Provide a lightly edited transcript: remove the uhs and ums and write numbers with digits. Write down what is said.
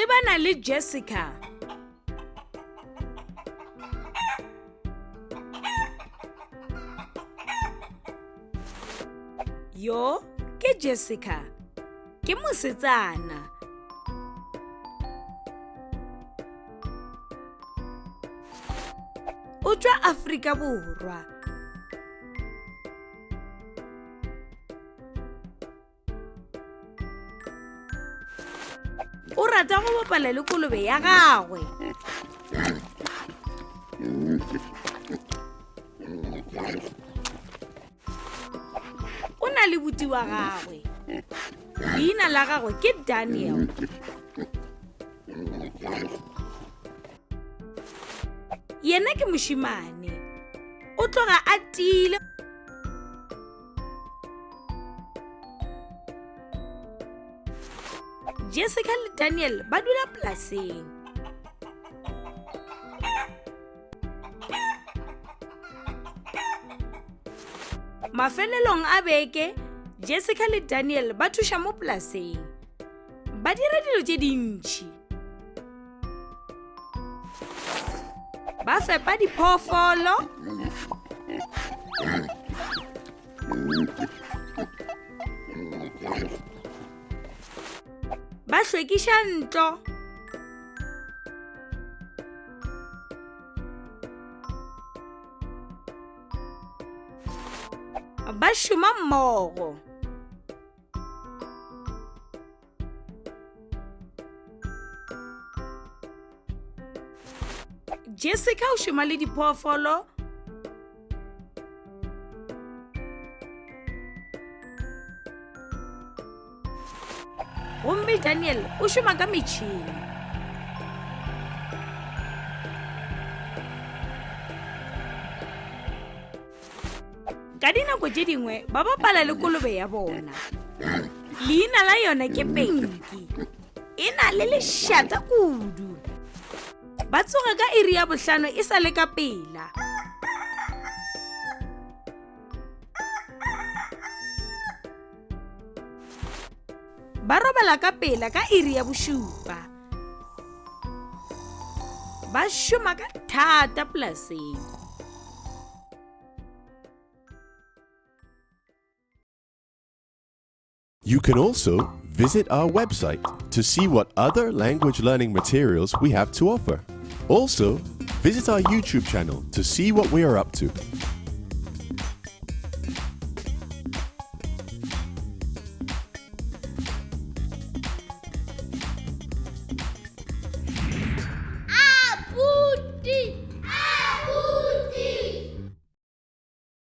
tsebana le Jessica. Yo, ke Jessica. Ke mosetsana. O tswa Afrika Borwa. O rata go bapala le kolobe ya gagwe. O na le buti wa gagwe. Leina la gagwe ke Daniel. Yena ke moshimane. O tloga a tile. Jessica le Daniel ba dula polaseng. Mafelelong a beke, Jessica le Daniel ba thusha mo polaseng. Ba dira dilo tse dintsi. Ba fepa diphoofolo. Ba hlwekisha ntlo. Ba shoma mmogo. Jessica o shoma le diphoofolo. Gomme Daniel o shoma ka metšhini. Ka dinako tše dingwe ba bapala le kolobe ya bona. Leina la yona ke Pinky. E na le lešata kudu. Ba tsoga ka iri ya 5 e sa le ka pela. Ba robala ka pela ka iri ya 7. Ba šoma ka thata polaseng. You can also visit our website to see what other language learning materials we have to offer. Also, visit our YouTube channel to see what we are up to.